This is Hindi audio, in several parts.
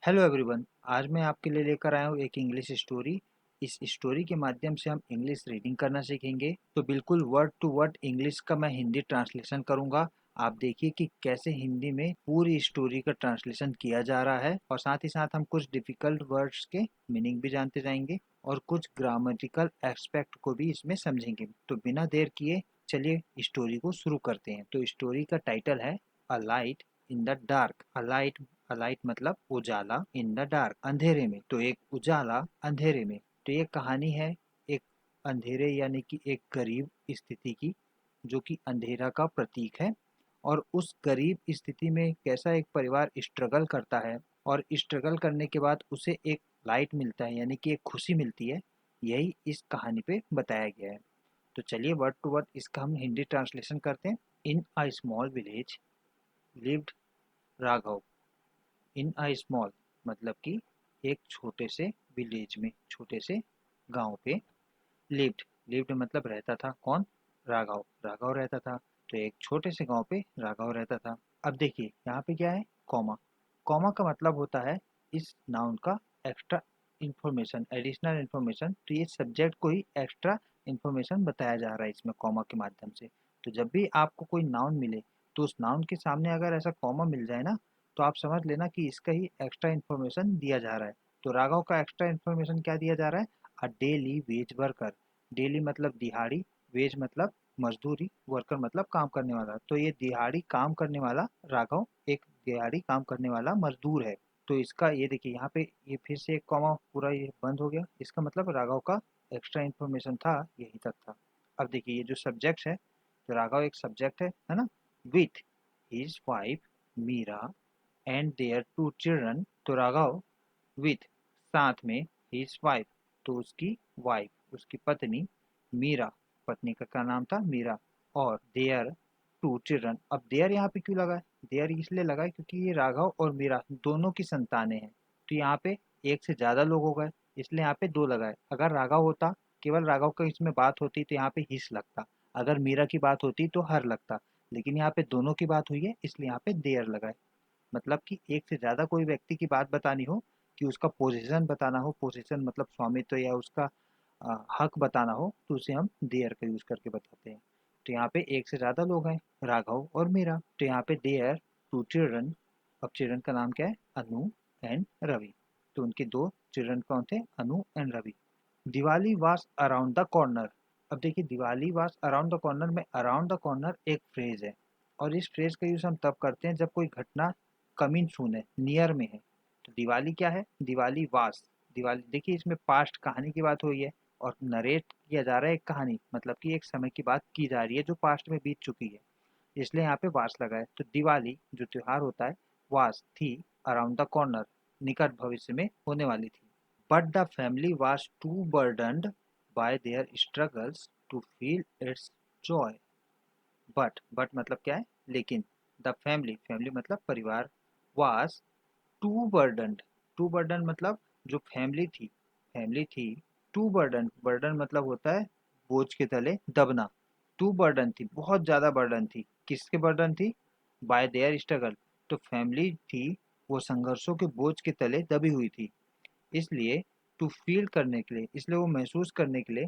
Hello everyone. आज मैं आपके लिए लेकर आया हूँ एक इंग्लिश स्टोरी। इस स्टोरी के माध्यम से हम इंग्लिश रीडिंग करना सीखेंगे। तो बिल्कुल वर्ड टू वर्ड इंग्लिश का मैं हिंदी ट्रांसलेशन करूँगा। आप देखिए कि कैसे हिंदी में पूरी स्टोरी का ट्रांसलेशन किया जा रहा है, और साथ ही साथ हम कुछ डिफिकल्ट वर्ड्स के मीनिंग भी जानते जाएंगे और कुछ ग्रामेटिकल एस्पेक्ट को भी इसमें समझेंगे। तो बिना देर किए चलिए स्टोरी को शुरू करते हैं। तो स्टोरी का टाइटल है a light in the dark. A light मतलब उजाला, इन द डार्क अंधेरे में। तो एक उजाला अंधेरे में। तो ये कहानी है एक अंधेरे यानी कि एक गरीब स्थिति की, जो कि अंधेरा का प्रतीक है। और उस गरीब स्थिति में कैसा एक परिवार स्ट्रगल करता है, और स्ट्रगल करने के बाद उसे एक लाइट मिलता है यानी कि एक खुशी मिलती है। यही इस कहानी पे बताया गया है। तो चलिए वर्ड टू वर्ड इसका हम हिंदी ट्रांसलेशन करते हैं। In a small village lived Raghav. In a small मतलब कि एक छोटे से विलेज में, छोटे से गांव पे। लिव्ड, लिव्ड मतलब रहता था। कौन? राघव। राघव रहता था। तो एक छोटे से गांव पे राघव रहता था। अब देखिए यहाँ पे क्या है, कॉमा। कॉमा का मतलब होता है इस नाउन का एक्स्ट्रा इंफॉर्मेशन, एडिशनल इंफॉर्मेशन। तो ये सब्जेक्ट को ही एक्स्ट्रा इंफॉर्मेशन बताया जा रहा है इसमें कॉमा के माध्यम से। तो जब भी आपको कोई नाउन मिले तो उस नाउन के सामने अगर ऐसा कॉमा मिल जाए ना, तो आप समझ लेना कि इसका ही एक्स्ट्रा इन्फॉर्मेशन दिया जा रहा है। तो राघव का एक्स्ट्रा इन्फॉर्मेशन क्या दिया जा रहा है? अ डेली वेज वर्कर। डेली मतलब दिहाड़ी, वेज मतलब मजदूरी, वर्कर मतलब काम करने वाला। तो ये दिहाड़ी काम करने वाला राघव एक दिहाड़ी काम करने वाला मजदूर है। तो इसका ये देखिए यहाँ पे ये फिर से एक कॉमा पूरा ये बंद हो गया। इसका मतलब राघव का एक्स्ट्रा इन्फॉर्मेशन था यही तक था। अब देखिए ये जो सब्जेक्ट है, तो राघव एक सब्जेक्ट है ना। With his wife Meera and their two children. तो राघव विथ साथ में, हिज वाइफ तो उसकी वाइफ उसकी पत्नी, मीरा पत्नी का क्या नाम था? मीरा। और देयर टू चिल्ड्रन। अब देयर यहाँ पे क्यों लगा है? देयर इसलिए लगा है क्योंकि ये राघव और मीरा दोनों की संतानें हैं। तो यहाँ पे एक से ज्यादा लोग हो गए, इसलिए यहाँ पे दो लगा है। अगर राघव होता, केवल राघव का इसमें बात होती तो यहाँ पे हिस लगता। अगर मीरा की बात होती तो हर लगता। लेकिन यहाँ पे दोनों की बात हुई है इसलिए यहाँ पे देयर लगा है। मतलब कि एक से ज़्यादा कोई व्यक्ति की बात बतानी हो, कि उसका पोजीशन बताना हो, पोजीशन मतलब स्वामित्व या उसका हक बताना हो, तो उसे हम देयर का यूज़ करके बताते हैं। तो यहाँ पे एक से ज़्यादा लोग हैं, राघव और मीरा। तो यहाँ पे देयर टू चिल्ड्रन। अब चिल्ड्रन का नाम क्या है? अनु एंड रवि। तो उनके दो चिल्ड्रन कौन थे? Anu and Ravi. Diwali was around the corner. अब देखिए Diwali was around the corner में अराउंड द कॉर्नर एक फ्रेज है, और इस फ्रेज का यूज हम तब करते हैं जब कोई घटना कमिंग सून है, नियर में है। तो दिवाली क्या है? दिवाली वास। दिवाली देखिए इसमें पास्ट कहानी की बात हुई है, और नरेट किया जा रहा है एक कहानी, मतलब कि एक समय की बात की जा रही है जो पास्ट में बीत चुकी है, इसलिए यहाँ पे वास लगा है। तो दिवाली जो त्योहार होता है, वास थी अराउंड द कॉर्नर, निकट भविष्य में होने वाली थी। But the family was too burdened by their struggles to feel its joy. But मतलब क्या है? लेकिन। द फैमिली, फैमिली मतलब परिवार। Was too burden. Too burden मतलब जो फैमिली थी टू बर्डन। बर्डन मतलब होता है बोझ के तले दबना। टू बर्डन थी, बहुत ज्यादा बर्डन थी। किसके बर्डन थी? Bye their struggle. तो फैमिली थी वो संघर्षों के बोझ के तले दबी हुई थी। इसलिए टू फील करने के लिए, इसलिए वो महसूस करने के लिए,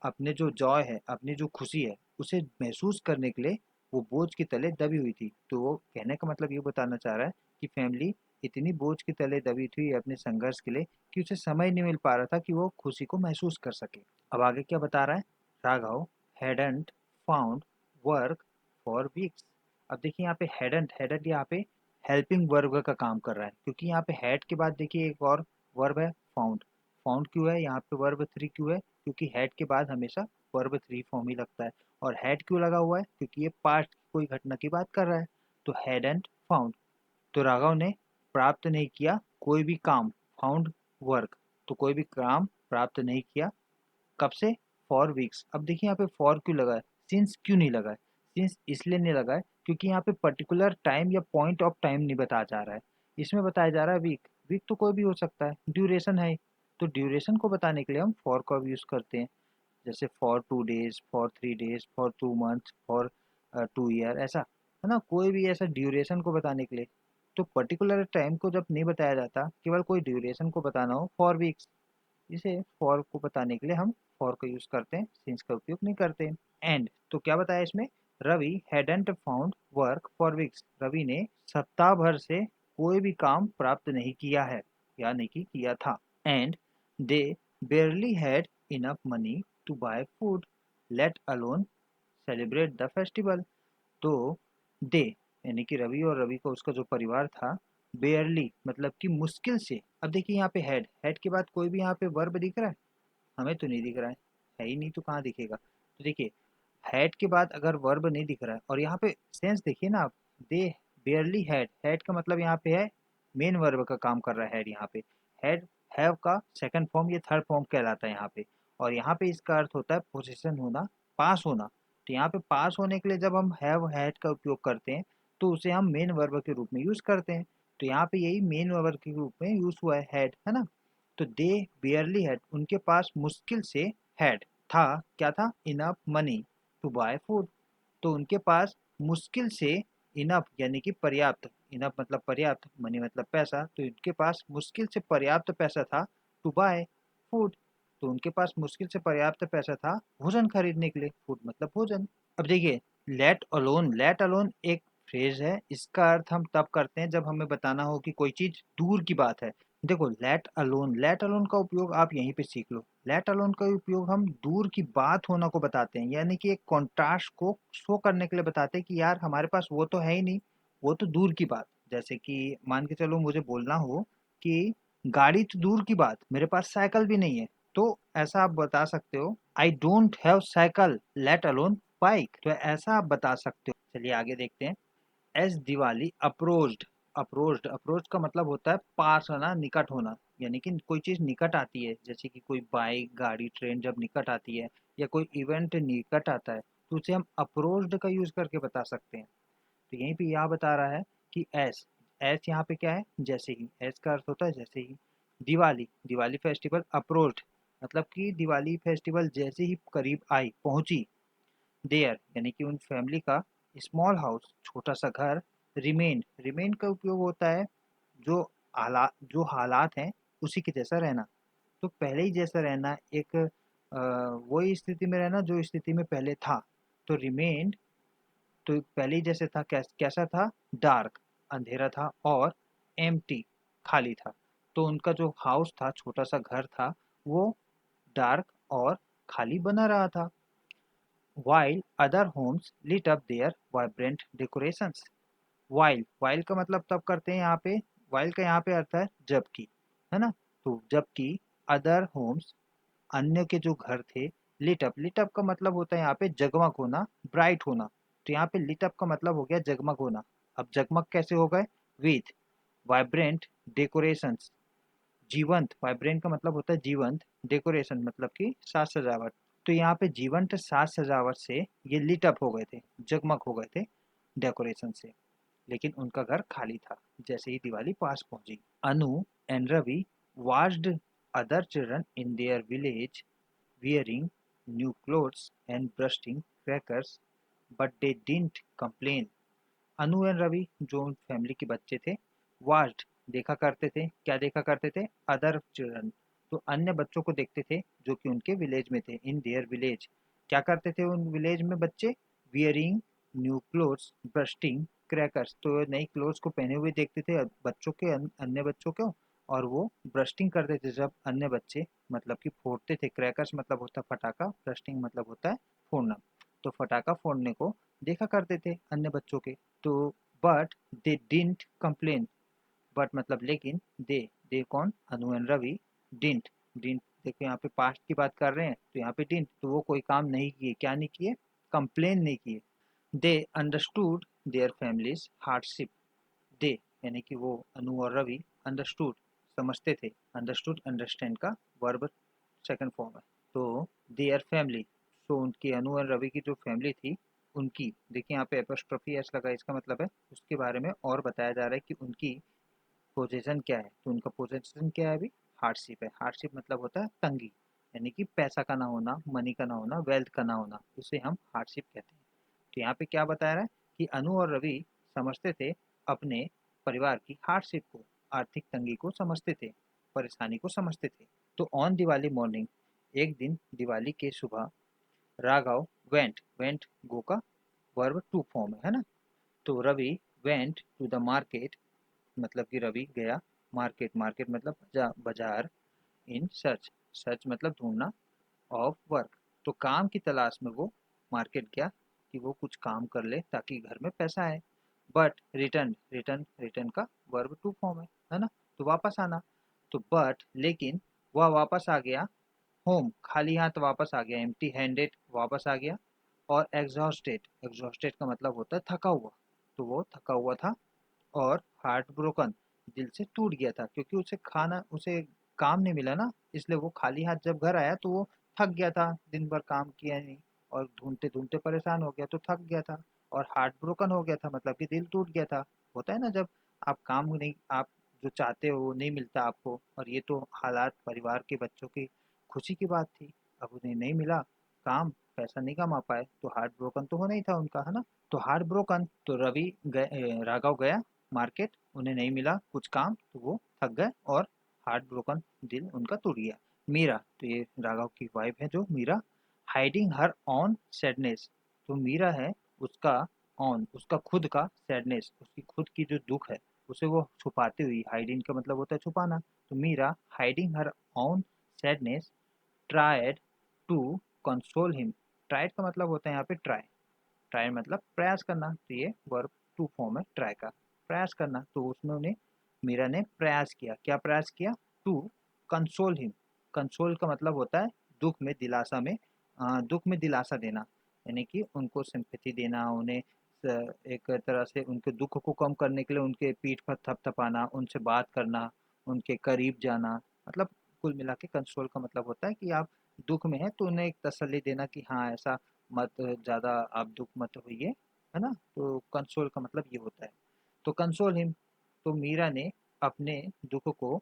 अपने जो जॉय है, अपनी जो खुशी है, उसे महसूस करने के लिए वो बोझ के तले दबी हुई थी। तो वो कहने का मतलब ये बताना चाह रहा है कि फैमिली इतनी बोझ के तले दबी थी अपने संघर्ष के लिए, कि उसे समय नहीं मिल पा रहा था कि वो खुशी को महसूस कर सके। अब आगे क्या बता रहा है? Raghav hadn't found work for weeks. अब देखिए यहाँ पे हैडंट, हैडंट यहाँ पे हेल्पिंग वर्ब का काम कर रहा है, क्योंकि यहाँ पे हैड के बाद देखिए एक और वर्ब है फाउंड। फाउंड क्यों है यहाँ पे? वर्ब थ्री क्यों है? क्योंकि हैड के बाद हमेशा वर्ब थ्री फॉर्म ही लगता है। और हैड क्यों लगा हुआ है? क्योंकि ये पास्ट की कोई घटना की बात कर रहा है। तो हैडंट फाउंड। तो राघव ने प्राप्त नहीं किया कोई भी काम। फाउंड वर्क, तो कोई भी काम प्राप्त नहीं किया। कब से? For weeks. अब देखिए यहाँ पे फॉर क्यों लगा है? सिंस क्यों नहीं लगा है? सिंस इसलिए नहीं लगा है क्योंकि यहाँ पे पर्टिकुलर टाइम या पॉइंट ऑफ टाइम नहीं बताया जा रहा है। इसमें बताया जा रहा है वीक। वीक तो कोई भी हो सकता है, ड्यूरेशन है। तो ड्यूरेशन को बताने के लिए हम फॉर का यूज करते हैं। जैसे for 2 days, for 3 days, for 2 month, for 2 year, ऐसा है ना। कोई भी ऐसा ड्यूरेशन को बताने के लिए। तो पर्टिकुलर टाइम को जब नहीं बताया जाता, केवल कोई ड्यूरेशन को बताना हो, फॉर वीक्स, इसे फॉर को बताने के लिए हम फॉर का यूज करते हैं, सिंस का उपयोग नहीं करते। एंड तो क्या बताया इसमें, Ravi hadn't found work for weeks, Ravi ने सप्ताह भर से कोई भी काम प्राप्त नहीं किया है, यानी कि किया था। And they barely had enough money to buy food, let alone celebrate the festival। तो दे यानी कि रवि और रवि का उसका जो परिवार था, बेयरली मतलब कि मुश्किल से। अब देखिए यहाँ पे हेड के बाद कोई भी यहाँ पे वर्ब दिख रहा है, हमें तो नहीं दिख रहा है ही नहीं, तो कहाँ दिखेगा। तो देखिए हैड के बाद अगर वर्ब नहीं दिख रहा है, और यहाँ पे सेंस देखिए ना आप, दे बेयरली हैड, हैड का मतलब यहाँ पे है मेन वर्ब का काम कर रहा है हैड यहाँ पे। हैड हैव का सेकंड फॉर्म, ये थर्ड फॉर्म कहलाता है यहाँ पे। और यहाँ पे इसका अर्थ होता है पोजीशन होना, पास होना। तो यहाँ पे पास होने के लिए जब हम हैव हैड का उपयोग करते हैं, तो उसे हम मेन वर्ब के रूप में यूज करते हैं। तो यहाँ पे यही मेन वर्ब के रूप में यूज हुआ है हैड, है ना। तो दे बेयरली हैड, उनके पास मुश्किल से हैड था, क्या था, enough money to buy food. तो उनके पास मुश्किल से इनफ यानी कि पर्याप्त, इनफ मतलब पर्याप्त, मनी मतलब पैसा, तो उनके पास मुश्किल से पर्याप्त पैसा था टू बाय फूड। तो उनके पास मुश्किल से पर्याप्त पैसा था भोजन खरीदने के लिए, फूड मतलब भोजन। अब देखिए लेट अलोन एक फ्रेज है, इसका अर्थ हम तब करते हैं जब हमें बताना हो कि कोई चीज दूर की बात है। देखो लेट अलोन का उपयोग आप यहीं पे सीख लो। लेट अलोन का उपयोग हम दूर की बात होना को बताते हैं, यानी कि एक कॉन्ट्रास्ट को शो करने के लिए बताते हैं कि यार हमारे पास वो तो है ही नहीं, वो तो दूर की बात। जैसे कि मान के चलो मुझे बोलना हो कि गाड़ी तो दूर की बात, मेरे पास साइकिल भी नहीं है, तो ऐसा आप बता सकते हो I don't have cycle let alone bike. तो ऐसा आप बता सकते हो। चलिए आगे देखते हैं। एज दिवाली अप्रोच्ड, अप्रोच का मतलब होता है पास होना, निकट होना। यानी कि कोई चीज निकट आती है, जैसे कि कोई बाइक, गाड़ी, ट्रेन जब निकट आती है, या कोई इवेंट निकट आता है, तो उसे हम अप्रोच्ड का यूज करके बता सकते हैं। तो यहीं पे यह बता रहा है कि एस, एस यहाँ पे क्या है, जैसे ही, एस का अर्थ होता है जैसे ही। दिवाली, दिवाली फेस्टिवल अप्रोच्ड, मतलब कि दिवाली फेस्टिवल जैसे ही करीब आई, पहुंची। देयर यानी कि उन फैमिली का स्मॉल हाउस, छोटा सा घर। रिमेन, रिमेन का उपयोग होता है जो हालात हैं उसी के जैसा रहना। तो पहले ही जैसा रहना, एक वही स्थिति में रहना जो स्थिति में पहले था। तो रिमेन्ड, तो पहले ही जैसे था, कैसा था, डार्क, अंधेरा था, और एम्प्टी, खाली था। तो उनका जो हाउस था, छोटा सा घर था, वो डार्क और खाली बना रहा था। while other homes lit up their vibrant decorations। while का मतलब तब करते हैं यहाँ पे, while का यहाँ पे अर्थ है जबकि, है ना। तो जबकि other homes, अन्य के जो घर थे, lit up का मतलब होता है यहाँ पे जगमग होना, ब्राइट होना। तो यहाँ पे lit up का मतलब हो गया जगमग होना। अब जगमग कैसे हो गए, विथ वाइब्रेंट डेकोरेशंस, जीवंत, वाइब्रेंट का मतलब होता है जीवंत, डेकोरेशन मतलब कि साज सजावट। तो यहाँ पे जीवंत साज सजावट से ये लिट अप हो गए थे, जगमग हो गए थे डेकोरेशन से। लेकिन उनका घर खाली था जैसे ही दिवाली पास पहुंची। Anu and Ravi watched other children in their village wearing new clothes and bursting crackers, but they didn't complain। Anu and Ravi जो फैमिली के बच्चे थे, वाच्ड देखा करते थे, क्या देखा करते थे, अदर चिल्ड्रन, तो अन्य बच्चों को देखते थे जो कि उनके विलेज में थे, इन देयर विलेज। क्या करते थे उन विलेज में बच्चे, wearing new clothes bursting crackers, तो नई क्लोथ्स को पहने हुए देखते थे बच्चों के, अन्य बच्चों को। और वो ब्रस्टिंग करते थे जब अन्य बच्चे, मतलब कि फोड़ते थे, क्रैकर्स मतलब होता है फटाका, ब्रस्टिंग मतलब होता है फोड़ना। तो फटाका फोड़ने को देखा करते थे अन्य बच्चों के। तो but they didn't complain, but मतलब लेकिन, दे कौन, अनु एंड रवि, डिंट, डिंट देखो यहाँ पे पास्ट की बात कर रहे हैं, तो यहाँ पे डिंट, तो वो कोई काम नहीं किए, क्या नहीं किए, कंप्लेन नहीं किए। They understood their families hardship, they यानी कि वो अनु और रवि, अंडरस्टूड समझते थे, अंडरस्टूड अंडरस्टैंड का वर्ब सेकंड फॉर्म है। तो देयर फैमिली, तो उनकी अनु और रवि की जो फैमिली थी, उनकी, देखिए यहाँ पे एपोस्ट्रोफी एस लगा, इसका मतलब है उसके बारे में और बताया जा रहा है कि उनकी पोजीशन क्या है। तो उनका पोजीशन क्या है अभी, हार्डशिप है। हार्डशिप मतलब होता है तंगी, यानी कि पैसा का ना होना, मनी का ना होना, वेल्थ का ना होना, उसे हम हार्डशिप कहते हैं। तो यहाँ पे क्या बताया रहा है कि अनु और रवि समझते थे अपने परिवार की हार्डशिप को, आर्थिक तंगी को समझते थे, परेशानी को समझते थे। तो ऑन दिवाली मॉर्निंग, एक दिन दिवाली के सुबह, राघव वेंट, वेंट गो का वर्ब टू फॉर्म है ना। तो Ravi went to the market, मतलब कि रवि गया मार्केट, मार्केट मतलब बाजार, इन सर्च, सर्च मतलब ढूंढना, ऑफ वर्क, तो काम की तलाश में वो मार्केट गया कि वो कुछ काम कर ले ताकि घर में पैसा आए। बट रिटर्न, रिटर्न, रिटर्न का वर्ब टू फॉर्म है ना, तो वापस आना। तो बट लेकिन वह वापस आ गया होम, खाली हाथ वापस आ गया, एम्प्टी हैंडेड वापस आ गया। और एग्जॉस्टेड, एग्जॉस्टेड का मतलब होता है थका हुआ, तो वो थका हुआ था। और हार्ट ब्रोकन, दिल से टूट गया था, क्योंकि उसे काम नहीं मिला ना, इसलिए वो खाली हाथ जब घर आया तो वो थक गया था, दिन भर काम किया नहीं, और ढूंढते ढूंढते परेशान हो गया तो थक गया था। और हार्ट ब्रोकन हो गया था मतलब कि दिल टूट गया था। होता है ना, जब आप काम नहीं, आप जो चाहते हो वो नहीं मिलता आपको, और ये तो हालात परिवार के बच्चों की खुशी की बात थी। अब उन्हें नहीं मिला काम, पैसा नहीं कमा पाए, तो हार्ट ब्रोकन तो होना ही था उनका, है ना। तो हार्ट ब्रोकन, तो राघव गया मार्केट, उन्हें नहीं मिला कुछ काम, तो वो थक गए और हार्ट ब्रोकन, दिल उनका टूट गया। मीरा, तो ये राघव की वाइफ है जो Meera, hiding her own sadness, तो मीरा है उसका ऑन, उसका खुद का सैडनेस, उसकी खुद की जो दुख है उसे वो छुपाते हुई, हाइडिंग का मतलब होता है छुपाना, तो Meera hiding her own sadness tried to console him, tried का मतलब होता है यहाँ पे ट्राई, ट्राई मतलब प्रयास करना, तो ये वर्ब टू फॉर्म है ट्राई का, प्रयास करना। तो उसमें उन्हें, मीरा ने प्रयास किया, क्या प्रयास किया, टू कंसोल हिम, कंसोल का मतलब होता है दुख में दिलासा में, दुख में दिलासा देना, यानी कि उनको सिंपैथी देना, उन्हें एक तरह से उनके दुख को कम करने के लिए उनके पीठ पर थपथपाना, उनसे बात करना, उनके करीब जाना, मतलब कुल मिला के कंसोल का मतलब होता है कि आप दुख में हैं तो उन्हें एक तसल्ली देना कि हाँ ऐसा मत, ज़्यादा आप दुख मत होइए, है ना। तो कंसोल का मतलब ये होता है। तो कंसोल हिम, तो मीरा ने अपने दुख को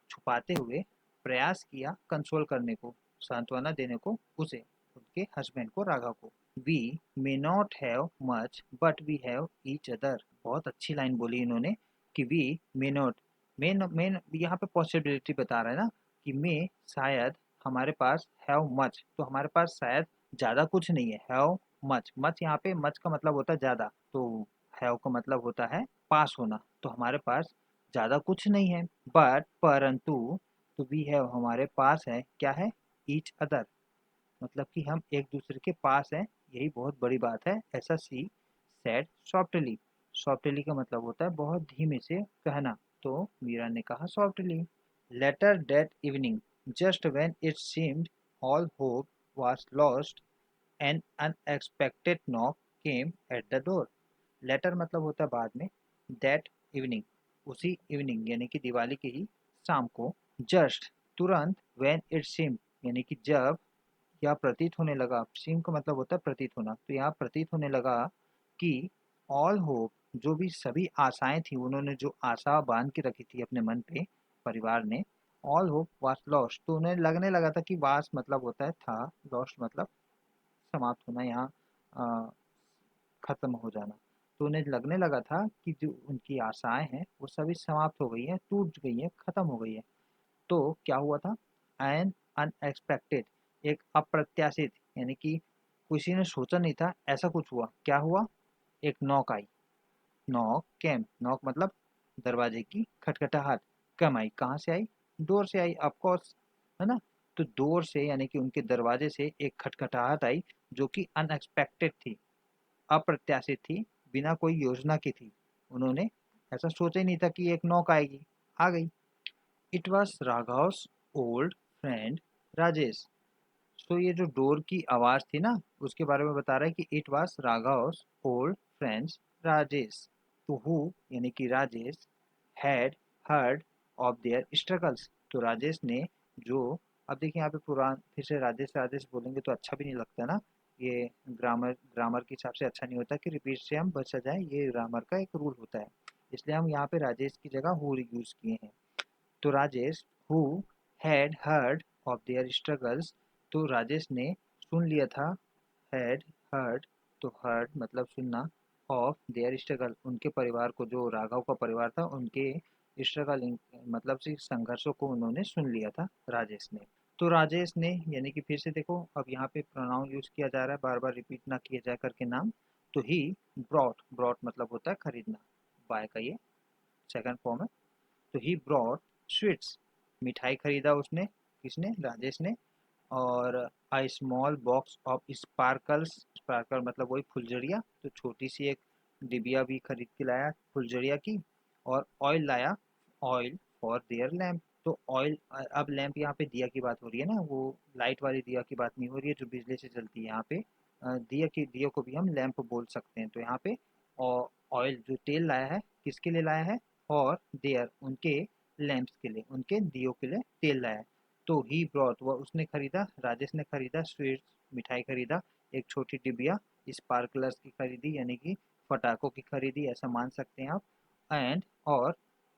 छुपाते हुए प्रयास किया कंसोल करने को, सांत्वना देने को उसे, उनके हस्बैंड को, राघव को। We may not have much but we have each other, बहुत अच्छी लाइन बोली इन्होंने कि वी मे नॉट, मेन यहाँ पे पॉसिबिलिटी बता रहा है ना, कि मे शायद हमारे पास, हैव मच तो हमारे पास शायद ज़्यादा कुछ नहीं है, हैव मच, मच यहाँ पे मच का मतलब होता है ज़्यादा, तो हैव का मतलब होता है पास होना, तो हमारे पास ज़्यादा कुछ नहीं है, बट परंतु, तो वी हैव हमारे पास है, क्या है, ईच अदर, मतलब कि हम एक दूसरे के पास हैं, यही बहुत बड़ी बात है, ऐसा सी सेड सॉफ्टली, सॉफ्टली का मतलब होता है बहुत धीमे से कहना, तो मीरा ने कहा softly. Later that evening, just when it seemed all hope was lost, an unexpected knock came at the door, later मतलब होता है बाद में, दैट इवनिंग, उसी इवनिंग यानी कि दिवाली के ही शाम को, जस्ट तुरंत, व्हेन इट सीम यानी कि जब, या प्रतीत होने लगा, सीम का मतलब होता है प्रतीत होना, तो यहाँ प्रतीत होने लगा कि ऑल होप, जो भी सभी आशाएं थी, उन्होंने जो आशा बांध के रखी थी अपने मन पे परिवार ने, ऑल होप वाज लॉस्ट, तो उन्हें लगने लगा था कि वास मतलब होता है था, लॉस्ट मतलब समाप्त होना, यहाँ खत्म हो जाना, तो उन्हें लगने लगा था कि जो उनकी आशाएं हैं वो सभी समाप्त हो गई हैं, टूट गई हैं, खत्म हो गई है। तो क्या हुआ था, एन अनएक्सपेक्टेड, एक अप्रत्याशित, यानी कि किसी ने सोचा नहीं था ऐसा कुछ हुआ, क्या हुआ, एक नॉक आई, नॉक केम, नॉक मतलब दरवाजे की खटखटाहट, कम आई, कहाँ से आई, डोर से आई, ऑफ कोर्स, है ना। तो डोर से यानी कि उनके दरवाजे से एक खटखटाहट आई, जो कि अनएक्सपेक्टेड थी, अप्रत्याशित थी, बिना कोई योजना की थी, उन्होंने ऐसा सोचा ही नहीं था कि एक नौक आएगी, आ गई। It was Raghav's old friend Rajesh, तो ये जो डोर की आवाज़ थी ना, उसके बारे में बता रहा है कि it was Raghav's old friends Rajesh, तो हु यानी कि Rajesh, had heard of their struggles, तो राजेश ने जो, अब देखिए यहाँ पे पुरान फिर से राजेश राजेश बोलेंगे तो अच्छा भी नहीं लगता ना, ये ग्रामर ग्रामर के हिसाब से अच्छा नहीं होता कि रिपीट से हम बचा जाए, ये ग्रामर का एक रूल होता है, इसलिए हम यहाँ पे राजेश की जगह हु यूज़ किए हैं। तो Rajesh who had heard of their struggles, तो राजेश ने सुन लिया था, हैड हर्ड, तो हर्ड मतलब सुनना, ऑफ देयर स्ट्रगल, उनके परिवार को, जो राघव का परिवार था उनके स्ट्रगल मतलब से संघर्षों को उन्होंने सुन लिया था राजेश ने। तो राजेश ने यानी कि फिर से देखो अब यहाँ पे प्रोनाउन यूज किया जा रहा है, बार बार रिपीट ना किया जा करके नाम। तो ही ब्रॉट, ब्रॉट मतलब होता है खरीदना, बाय का ये सेकंड फॉर्म है। तो ही ब्रॉट स्वीट्स, मिठाई खरीदा उसने, किसने, राजेश ने। और a small box of sparkles, sparkle मतलब वही फुलझड़िया, तो छोटी सी एक डिबिया भी खरीद के लाया फुलझड़िया की। और ऑयल लाया, ऑयल फॉर देयर लैम्प। तो ऑयल, अब लैंप यहाँ पे दिया की बात हो रही है ना, वो लाइट वाली दिया की बात नहीं हो रही है जो बिजली से जलती है। यहाँ पे दिया की, दिया को भी हम लैंप बोल सकते हैं। तो यहाँ पे ऑयल जो तेल लाया है किसके लिए लाया है, और देयर उनके लैंप्स के लिए, उनके दियो के लिए तेल लाया है। तो ही ब्रॉट, वह उसने खरीदा, राजेश ने खरीदा स्वीट्स, मिठाई खरीदा, एक छोटी डिबिया स्पार्कलर्स की खरीदी यानी कि पटाखों की खरीदी, ऐसा मान सकते हैं आप। एंड और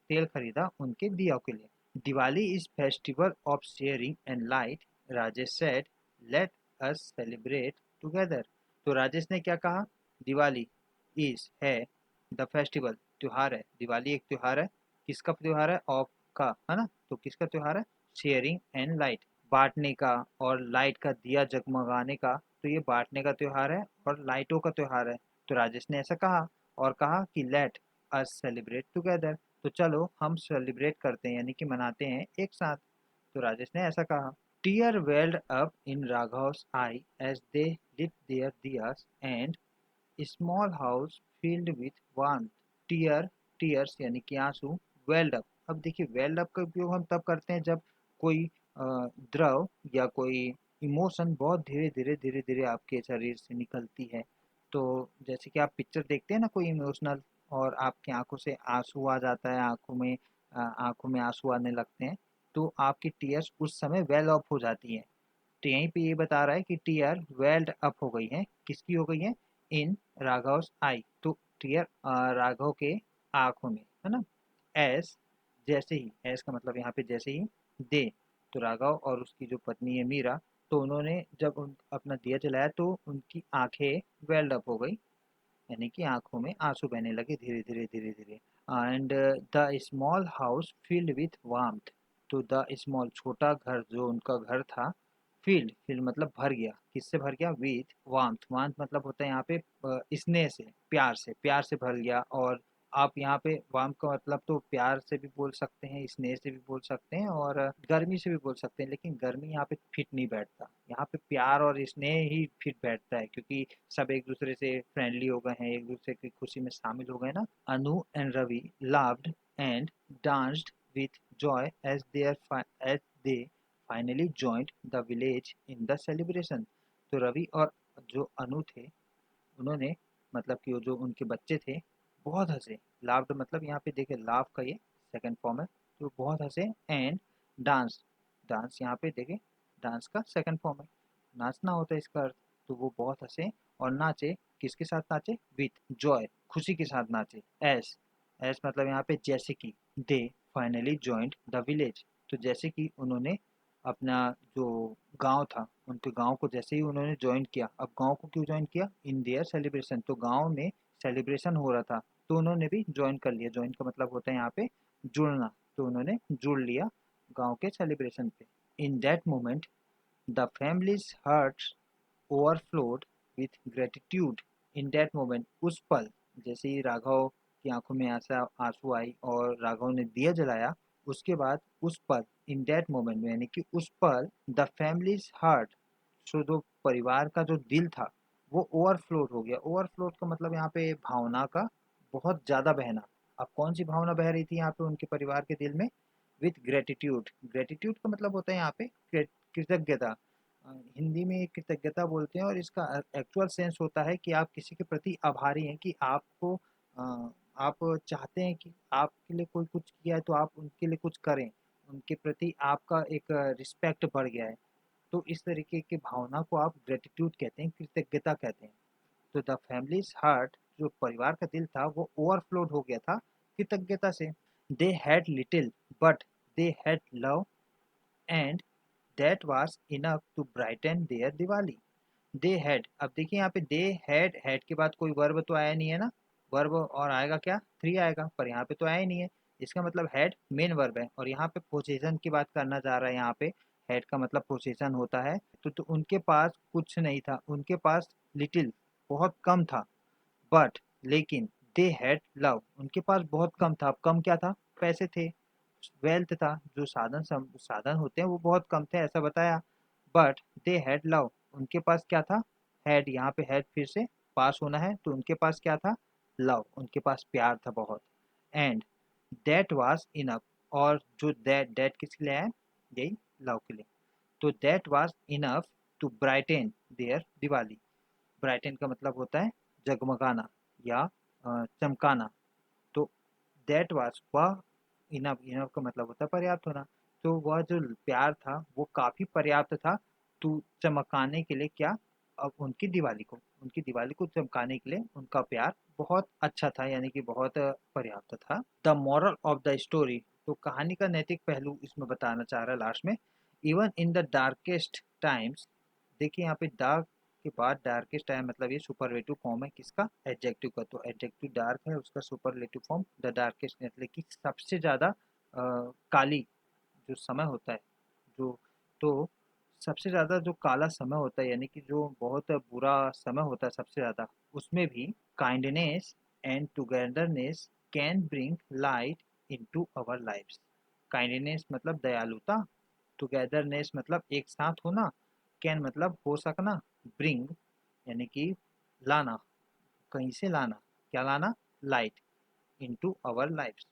तेल खरीदा उनके दिया के लिए। Diwali is festival of sharing and light, Rajesh said let us celebrate together. तो राजेश ने क्या कहा, दिवाली इज है, द फेस्टिवल त्योहार है, दिवाली एक त्योहार है, किसका त्योहार है, ऑफ का, है ना, तो किसका त्योहार है, शेयरिंग एंड लाइट, बांटने का और लाइट का, दिया जगमगाने का, तो ये बांटने का त्योहार है और लाइटों का त्योहार है। तो राजेश ने ऐसा कहा, और कहा कि लेट अस सेलिब्रेट टुगेदर, तो चलो हम सेलिब्रेट करते हैं यानी कि मनाते हैं एक साथ। तो राजेश ने ऐसा कहा। Tear welled up in Raghav's eye as they lit their diyas and small house filled with warmth. Tear, tears यानी कि आंसू, वेल्ड अप, अब देखिए वेल्ड अप का उपयोग हम तब करते हैं जब कोई द्रव या कोई इमोशन बहुत धीरे धीरे धीरे धीरे आपके शरीर से निकलती है। तो जैसे कि आप पिक्चर देखते हैं ना कोई इमोशनल, और आपकी आंखों से आंसू आ जाता है, आंखों में आंसू आने लगते हैं, तो आपकी टीयर्स उस समय वेल अप हो जाती है। तो यहीं पे ये बता रहा है कि टीयर वेल्ड अप हो गई है, किसकी हो गई है, इन राघव आई, तो टीयर राघव के आंखों में, है ना। एस, जैसे ही, एस का मतलब यहाँ पे जैसे ही, दे, तो राघव और उसकी जो पत्नी है मीरा, तो उन्होंने जब अपना दिया जलाया तो उनकी आंखें वेल्ड अप हो गई, यानी कि आंखों में आंसू बहने लगे धीरे धीरे धीरे धीरे। And the small house filled with warmth, तो द स्मॉल छोटा घर, जो उनका घर था, फील्ड, फील्ड मतलब भर गया, किससे भर गया, विथ वार्मथ, वार्मथ मतलब होता है यहाँ पे स्नेह से, प्यार से, प्यार से भर गया। और आप यहाँ पे वार्म का मतलब तो प्यार से भी बोल सकते हैं, स्नेह से भी बोल सकते हैं, और गर्मी से भी बोल सकते हैं, लेकिन गर्मी यहाँ पे फिट नहीं बैठता, यहाँ पे प्यार और स्नेह ही फिट बैठता है, क्योंकि सब एक दूसरे से फ्रेंडली हो गए हैं, एक दूसरे की खुशी में शामिल हो गए ना। Anu and Ravi laughed and danced with joy as they finally joined the village in the celebration. तो रवि और जो अनु थे, उन्होंने, मतलब कि वो जो उनके बच्चे थे, बहुत हंसे। लाफ्ड मतलब यहाँ पे देखिए लाफ का ये सेकंड फॉर्म है, तो बहुत हंसे। एंड डांस, डांस यहाँ पे देखे डांस का सेकंड फॉर्म है, नाचना होता है इसका अर्थ। तो वो बहुत हंसे और नाचे, किसके साथ नाचे, विथ जॉय, खुशी के साथ नाचे। एस, एस मतलब यहाँ पे जैसे कि, दे फाइनली जॉइंट द विलेज, तो जैसे कि उन्होंने अपना जो गांव था, उनके गांव को जैसे ही उन्होंने ज्वाइन किया, अब गांव को क्यों ज्वाइन किया, इन देयर सेलिब्रेशन, तो गांव में सेलिब्रेशन हो रहा था, तो उन्होंने भी ज्वाइन कर लिया। ज्वाइन का मतलब होता है यहाँ पे जुड़ना, तो उन्होंने जुड़ लिया गांव के सेलिब्रेशन पे। In that moment the families hearts overflowed with gratitude. In that moment, उस पल, जैसे ही राघव की आंखों में ऐसा आंसू आई और राघव ने दिया जलाया, उसके बाद उस पल, इन दैट मोमेंट में यानी कि उस पल, द फैमिलीज हार्ट, जो परिवार का जो दिल था वो ओवरफ्लोड हो गया। ओवरफ्लोड का मतलब यहाँ पे भावना का बहुत ज्यादा बहना। अब कौन सी भावना बह रही थी यहाँ पे उनके परिवार के दिल में, विथ ग्रेटिट्यूड, ग्रेटिट्यूड का मतलब होता है यहाँ पे कृतज्ञता। हिंदी में कृतज्ञता बोलते हैं, और इसका एक्चुअल सेंस होता है कि आप किसी के प्रति आभारी हैं, कि आपको आप चाहते हैं कि आपके लिए कोई कुछ किया है तो आप उनके लिए कुछ करें, उनके प्रति आपका एक रिस्पेक्ट बढ़ गया है। तो इस तरीके की भावना को आप ग्रेटिट्यूड कहते हैं, कृतज्ञता कहते हैं। तो द फैमिलीज हार्ट, जो परिवार का दिल था वो ओवरफ्लोड हो गया था कृतज्ञता से। They had little but they had love and that was enough to brighten their Diwali. They had, अब देखिए यहाँ पे दे हैड, हैड के बाद कोई वर्ब तो आया नहीं है ना, वर्ब और आएगा क्या, थ्री आएगा, पर यहाँ पे तो आया ही नहीं है। इसका मतलब हेड मेन वर्ब है, और यहाँ पे पोजीशन की बात करना चाह रहा है। यहाँ पे हेड का मतलब पोजीशन होता है। तो उनके पास कुछ नहीं था, उनके पास लिटिल बहुत कम था। बट लेकिन दे हैड लव, उनके पास बहुत कम था। अब कम क्या था, पैसे थे, वेल्थ था, जो साधन होते हैं वो बहुत कम थे, ऐसा बताया। बट दे हैड लव, उनके पास क्या था, हैड, यहाँ पे हैड फिर से पास होना है, तो उनके पास क्या था, लव, उनके पास प्यार था बहुत। एंड दैट वाज इनफ, और जो दैट किसके लिए है, यही लव के लिए। तो that was enough to brighten their Diwali. Brighten का मतलब होता है जगमगाना या चमकाना। तो दैट वाज, वह, इनफ, इनफ का मतलब होता है पर्याप्त होना। तो वह जो प्यार था वो काफी पर्याप्त था टू चमकाने के लिए, क्या, अब उनकी दिवाली को चमकाने के लिए उनका प्यार बहुत अच्छा था, यानी कि बहुत पर्याप्त था। The moral of the story, तो कहानी का नैतिक पहलू इसमें बताना चाह रहा है लास्ट में। Even in the darkest times, देखिए यहाँ पे डार्क के बाद डार्केस्ट टाइम, मतलब ये सुपरलेटिव फॉर्म है किसका, एडजेक्टिव का। तो एडजेक्टिव डार्क है, उसका सुपरलेटिव फॉर्म द डार्केस्ट, मतलब कि सबसे ज़्यादा काली जो समय होता है, जो, तो सबसे ज़्यादा जो काला समय होता है, यानी कि जो बहुत बुरा समय होता है सबसे ज़्यादा, उसमें भी kindness and togetherness can bring light into our lives. Kindness मतलब दयालुता, टुगेदरनेस मतलब एक साथ होना, कैन मतलब हो सकना, ब्रिंग यानी कि लाना, कहीं से लाना, क्या लाना, लाइट, इनटू आवर लाइव्स।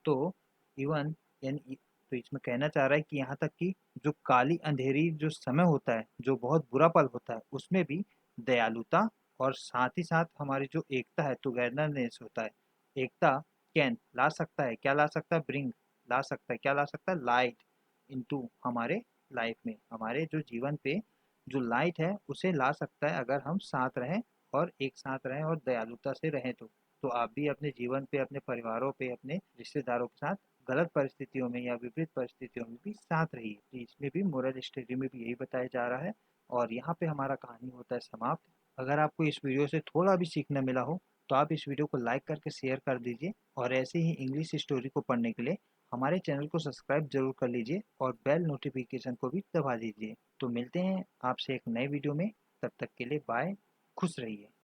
तो इवन, यानी, तो इसमें कहना चाह रहा है कि यहाँ तक कि जो काली अंधेरी जो समय होता है, जो बहुत बुरा पल होता है, उसमें भी दयालुता और साथ ही साथ हमारी जो एकता है, टुगेदरनेस होता है, एकता, कैन ला सकता है, क्या ला सकता है, ब्रिंग ला सकता है, क्या ला सकता है, लाइट इनटू हमारे लाइफ में, हमारे जो जीवन पे जो लाइट है उसे ला सकता है, अगर हम साथ रहें और एक साथ रहें और दयालुता से रहें। तो आप भी अपने जीवन पे, अपने परिवारों पे, अपने रिश्तेदारों के साथ गलत परिस्थितियों में या विपरीत परिस्थितियों में भी साथ रहिए। तो इसमें भी मोरल स्टोरी में भी यही बताया जा रहा है, और यहाँ पे हमारा कहानी होता है समाप्त। अगर आपको इस वीडियो से थोड़ा भी सीखना मिला हो तो आप इस वीडियो को लाइक करके शेयर कर दीजिए, और ऐसे ही इंग्लिश स्टोरी को पढ़ने के लिए हमारे चैनल को सब्सक्राइब जरूर कर लीजिए और बेल नोटिफिकेशन को भी दबा दीजिए। तो मिलते हैं आपसे एक नए वीडियो में, तब तक के लिए बाय, खुश रहिए।